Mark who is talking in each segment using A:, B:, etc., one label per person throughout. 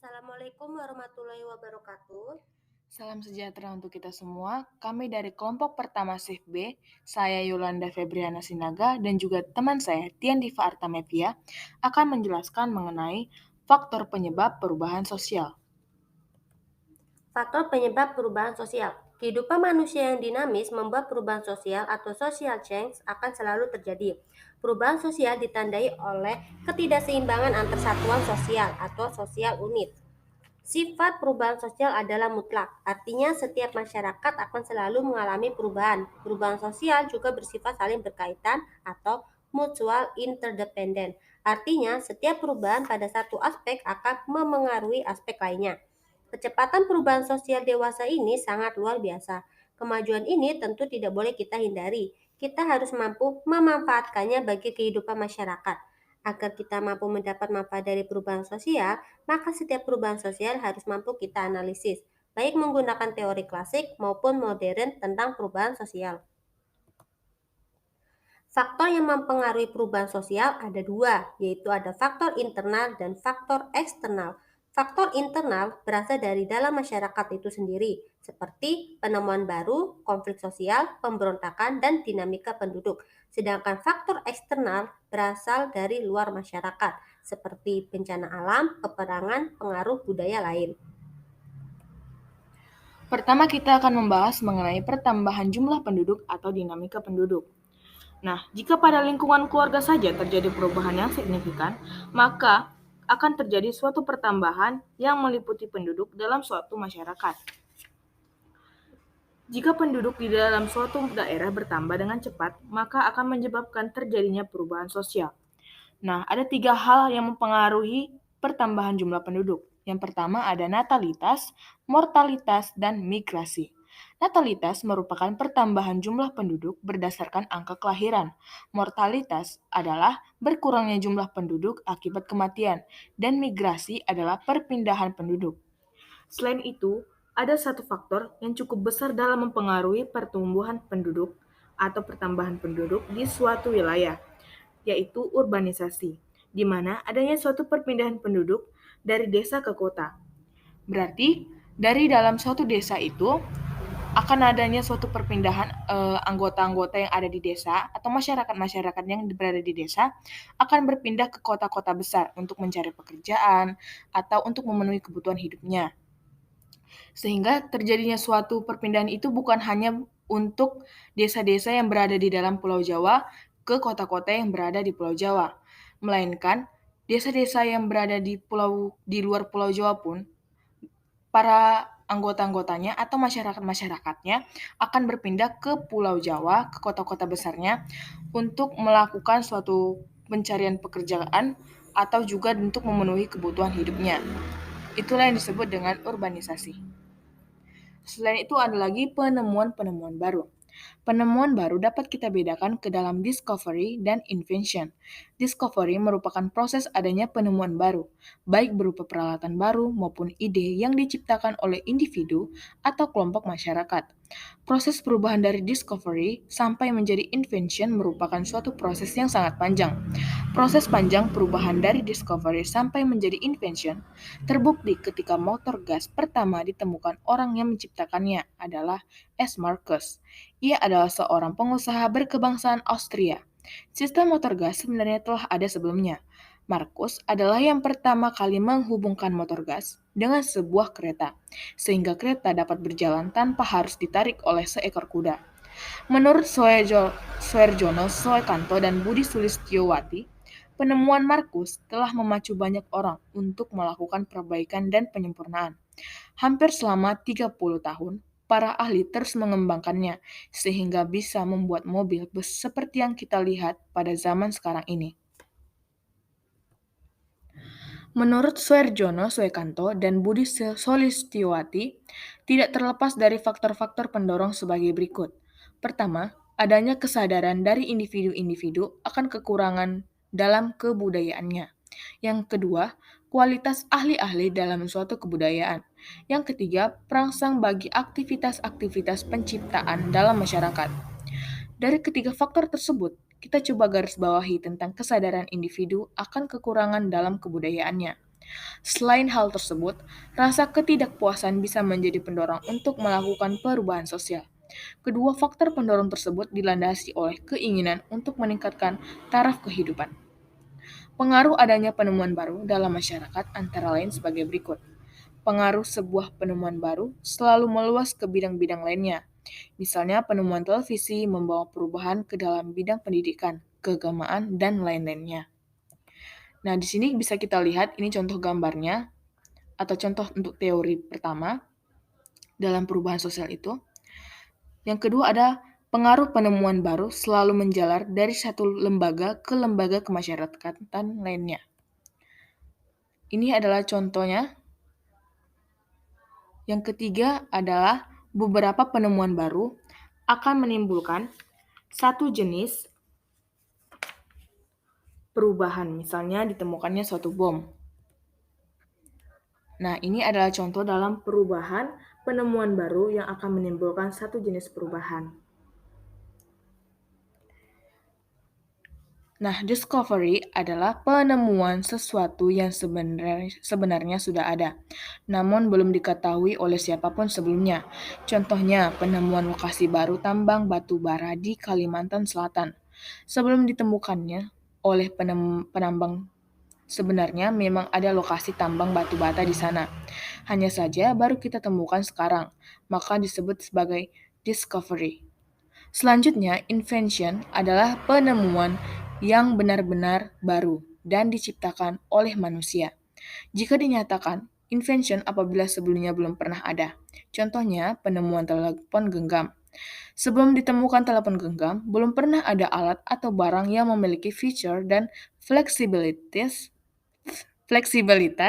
A: Assalamualaikum warahmatullahi wabarakatuh.
B: Salam sejahtera untuk kita semua. Kami dari kelompok pertama SIF B, saya Yolanda Febriana Sinaga dan juga teman saya Tian Diva Artamevia akan menjelaskan mengenai faktor penyebab perubahan sosial.
A: Faktor penyebab perubahan sosial. Kehidupan manusia yang dinamis membuat perubahan sosial atau social change akan selalu terjadi. Perubahan sosial ditandai oleh ketidakseimbangan antar satuan sosial atau sosial unit. Sifat perubahan sosial adalah mutlak, artinya setiap masyarakat akan selalu mengalami perubahan. Perubahan sosial juga bersifat saling berkaitan atau mutual interdependent. Artinya, setiap perubahan pada satu aspek akan memengaruhi aspek lainnya. Kecepatan perubahan sosial dewasa ini sangat luar biasa. Kemajuan ini tentu tidak boleh kita hindari. Kita harus mampu memanfaatkannya bagi kehidupan masyarakat. Agar kita mampu mendapat manfaat dari perubahan sosial, maka setiap perubahan sosial harus mampu kita analisis, baik menggunakan teori klasik maupun modern tentang perubahan sosial. Faktor yang mempengaruhi perubahan sosial ada dua, yaitu ada faktor internal dan faktor eksternal. Faktor internal berasal dari dalam masyarakat itu sendiri, seperti penemuan baru, konflik sosial, pemberontakan, dan dinamika penduduk. Sedangkan faktor eksternal berasal dari luar masyarakat, seperti bencana alam, peperangan, pengaruh budaya lain.
B: Pertama kita akan membahas mengenai pertambahan jumlah penduduk atau dinamika penduduk. Nah, jika pada lingkungan keluarga saja terjadi perubahan yang signifikan, maka akan terjadi suatu pertambahan yang meliputi penduduk dalam suatu masyarakat. Jika penduduk di dalam suatu daerah bertambah dengan cepat, maka akan menyebabkan terjadinya perubahan sosial. Nah, ada 3 hal yang mempengaruhi pertambahan jumlah penduduk. Yang pertama ada natalitas, mortalitas, dan migrasi. Natalitas merupakan pertambahan jumlah penduduk berdasarkan angka kelahiran. Mortalitas adalah berkurangnya jumlah penduduk akibat kematian, dan migrasi adalah perpindahan penduduk. Selain itu, ada satu faktor yang cukup besar dalam mempengaruhi pertumbuhan penduduk atau pertambahan penduduk di suatu wilayah, yaitu urbanisasi, di mana adanya suatu perpindahan penduduk dari desa ke kota. Berarti, dari dalam suatu desa itu akan adanya suatu perpindahan anggota-anggota yang ada di desa atau masyarakat-masyarakat yang berada di desa akan berpindah ke kota-kota besar untuk mencari pekerjaan atau untuk memenuhi kebutuhan hidupnya. Sehingga terjadinya suatu perpindahan itu bukan hanya untuk desa-desa yang berada di dalam Pulau Jawa ke kota-kota yang berada di Pulau Jawa, melainkan desa-desa yang berada di luar Pulau Jawa pun para anggota-anggotanya atau masyarakat-masyarakatnya akan berpindah ke Pulau Jawa, ke kota-kota besarnya untuk melakukan suatu pencarian pekerjaan atau juga untuk memenuhi kebutuhan hidupnya. Itulah yang disebut dengan urbanisasi. Selain itu ada lagi penemuan-penemuan baru. Penemuan baru dapat kita bedakan ke dalam discovery dan invention. Discovery merupakan proses adanya penemuan baru, baik berupa peralatan baru maupun ide yang diciptakan oleh individu atau kelompok masyarakat. Proses perubahan dari discovery sampai menjadi invention merupakan suatu proses yang sangat panjang. Proses panjang perubahan dari discovery sampai menjadi invention terbukti ketika motor gas pertama ditemukan orang yang menciptakannya adalah S. Marcus. Ia adalah seorang pengusaha berkebangsaan Austria. Sistem motor gas sebenarnya telah ada sebelumnya. Marcus adalah yang pertama kali menghubungkan motor gas dengan sebuah kereta, sehingga kereta dapat berjalan tanpa harus ditarik oleh seekor kuda. Menurut Suerjono Soekanto dan Budi Sulistyowati, penemuan Marcus telah memacu banyak orang untuk melakukan perbaikan dan penyempurnaan. Hampir selama 30 tahun, para ahli terus mengembangkannya sehingga bisa membuat mobil bus seperti yang kita lihat pada zaman sekarang ini. Menurut Suerjono Soekanto dan Budi Solistiwati, tidak terlepas dari faktor-faktor pendorong sebagai berikut. Pertama, adanya kesadaran dari individu-individu akan kekurangan dalam kebudayaannya. Yang kedua, kualitas ahli-ahli dalam suatu kebudayaan. Yang ketiga, perangsang bagi aktivitas-aktivitas penciptaan dalam masyarakat. Dari ketiga faktor tersebut, kita coba garis bawahi tentang kesadaran individu akan kekurangan dalam kebudayaannya. Selain hal tersebut, rasa ketidakpuasan bisa menjadi pendorong untuk melakukan perubahan sosial. Kedua faktor pendorong tersebut dilandasi oleh keinginan untuk meningkatkan taraf kehidupan. Pengaruh adanya penemuan baru dalam masyarakat antara lain sebagai berikut. Pengaruh sebuah penemuan baru selalu meluas ke bidang-bidang lainnya. Misalnya penemuan televisi membawa perubahan ke dalam bidang pendidikan, keagamaan, dan lain-lainnya. Nah, di sini bisa kita lihat ini contoh gambarnya atau contoh untuk teori pertama dalam perubahan sosial itu. Yang kedua ada pengaruh penemuan baru selalu menjalar dari satu lembaga ke lembaga kemasyarakatan lainnya. Ini adalah contohnya. Yang ketiga adalah beberapa penemuan baru akan menimbulkan satu jenis perubahan, misalnya ditemukannya suatu bom. Nah, ini adalah contoh dalam perubahan penemuan baru yang akan menimbulkan satu jenis perubahan. Nah, discovery adalah penemuan sesuatu yang sebenarnya sudah ada, namun belum diketahui oleh siapapun sebelumnya. Contohnya, penemuan lokasi baru tambang batu bara di Kalimantan Selatan. Sebelum ditemukannya oleh penambang, sebenarnya memang ada lokasi tambang batu bata di sana. Hanya saja baru kita temukan sekarang, maka disebut sebagai discovery. Selanjutnya, invention adalah penemuan yang benar-benar baru dan diciptakan oleh manusia. Jika dinyatakan invention apabila sebelumnya belum pernah ada. Contohnya, penemuan telepon genggam. Sebelum ditemukan telepon genggam, belum pernah ada alat atau barang yang memiliki feature dan fleksibilitas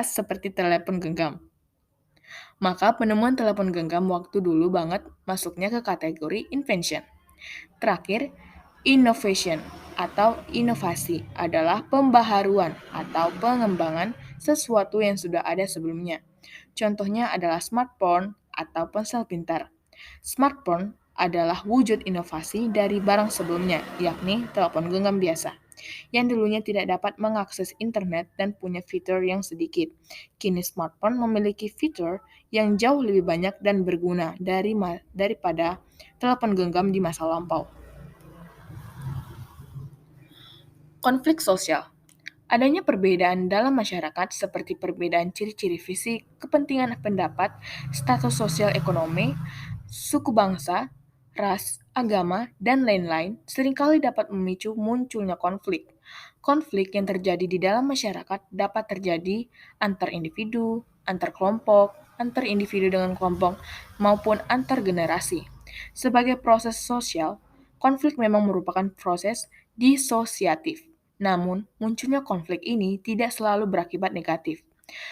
B: seperti telepon genggam. Maka penemuan telepon genggam waktu dulu banget masuknya ke kategori invention. Terakhir, innovation atau inovasi adalah pembaharuan atau pengembangan sesuatu yang sudah ada sebelumnya. Contohnya adalah smartphone atau ponsel pintar. Smartphone adalah wujud inovasi dari barang sebelumnya, yakni telepon genggam biasa, yang dulunya tidak dapat mengakses internet dan punya fitur yang sedikit. Kini smartphone memiliki fitur yang jauh lebih banyak dan berguna daripada telepon genggam di masa lampau. Konflik sosial. Adanya perbedaan dalam masyarakat seperti perbedaan ciri-ciri fisik, kepentingan pendapat, status sosial ekonomi, suku bangsa, ras, agama, dan lain-lain seringkali dapat memicu munculnya konflik. Konflik yang terjadi di dalam masyarakat dapat terjadi antar individu, antar kelompok, antar individu dengan kelompok, maupun antar generasi. Sebagai proses sosial, konflik memang merupakan proses disosiatif. Namun, munculnya konflik ini tidak selalu berakibat negatif.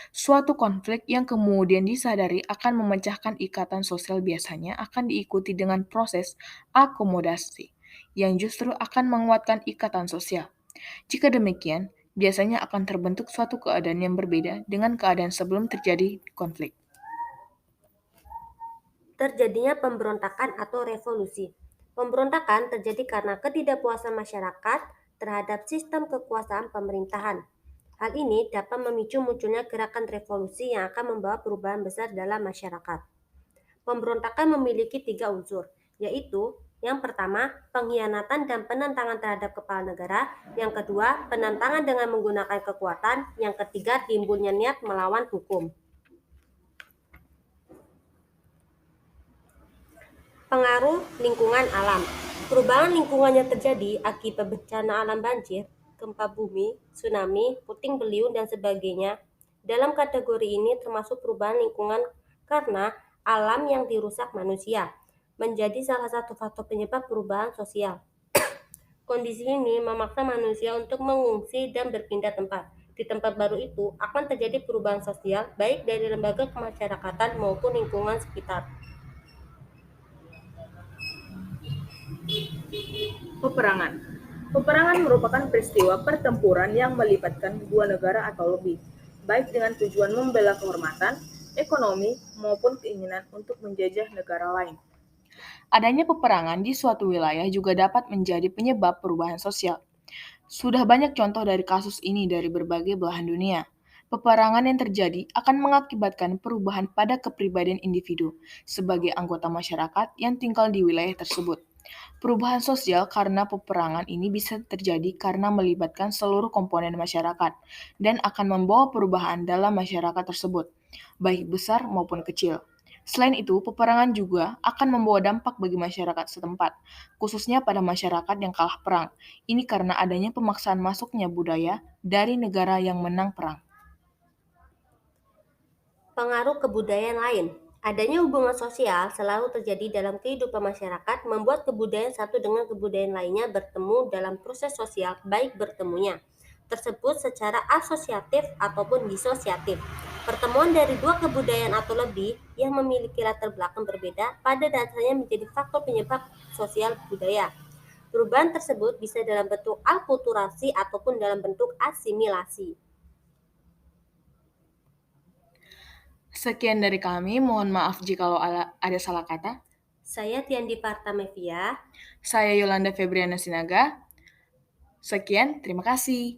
B: Suatu konflik yang kemudian disadari akan memecahkan ikatan sosial biasanya akan diikuti dengan proses akomodasi, yang justru akan menguatkan ikatan sosial. Jika demikian, biasanya akan terbentuk suatu keadaan yang berbeda dengan keadaan sebelum terjadi konflik.
A: Terjadinya pemberontakan atau revolusi. Pemberontakan terjadi karena ketidakpuasan masyarakat terhadap sistem kekuasaan pemerintahan. Hal ini dapat memicu munculnya gerakan revolusi yang akan membawa perubahan besar dalam masyarakat. Pemberontakan memiliki 3 unsur, yaitu yang pertama, pengkhianatan dan penentangan terhadap kepala negara. Yang kedua, penentangan dengan menggunakan kekuatan. Yang ketiga, timbulnya niat melawan hukum. Pengaruh lingkungan alam. Perubahan lingkungan yang terjadi akibat bencana alam banjir, gempa bumi, tsunami, puting beliung, dan sebagainya. Dalam kategori ini termasuk perubahan lingkungan karena alam yang dirusak manusia, menjadi salah satu faktor penyebab perubahan sosial. Kondisi ini memaksa manusia untuk mengungsi dan berpindah tempat. Di tempat baru itu akan terjadi perubahan sosial baik dari lembaga kemasyarakatan maupun lingkungan sekitar.
B: Peperangan. Peperangan merupakan peristiwa pertempuran yang melibatkan dua negara atau lebih, baik dengan tujuan membela kehormatan, ekonomi, maupun keinginan untuk menjajah negara lain. Adanya peperangan di suatu wilayah juga dapat menjadi penyebab perubahan sosial. Sudah banyak contoh dari kasus ini dari berbagai belahan dunia. Peperangan yang terjadi akan mengakibatkan perubahan pada kepribadian individu sebagai anggota masyarakat yang tinggal di wilayah tersebut. Perubahan sosial karena peperangan ini bisa terjadi karena melibatkan seluruh komponen masyarakat dan akan membawa perubahan dalam masyarakat tersebut, baik besar maupun kecil. Selain itu, peperangan juga akan membawa dampak bagi masyarakat setempat, khususnya pada masyarakat yang kalah perang. Ini karena adanya pemaksaan masuknya budaya dari negara yang menang perang.
A: Pengaruh kebudayaan lain. Adanya hubungan sosial selalu terjadi dalam kehidupan masyarakat, membuat kebudayaan satu dengan kebudayaan lainnya bertemu dalam proses sosial, baik bertemunya tersebut secara asosiatif ataupun disosiatif. Pertemuan dari dua kebudayaan atau lebih yang memiliki latar belakang berbeda pada dasarnya menjadi faktor penyebab sosial budaya. Perubahan tersebut bisa dalam bentuk alkulturasi ataupun dalam bentuk asimilasi.
B: Sekian dari kami, mohon maaf jika ada salah kata.
A: Saya Tiandi Partamevia.
B: Saya Yolanda Febriana Sinaga. Sekian, terima kasih.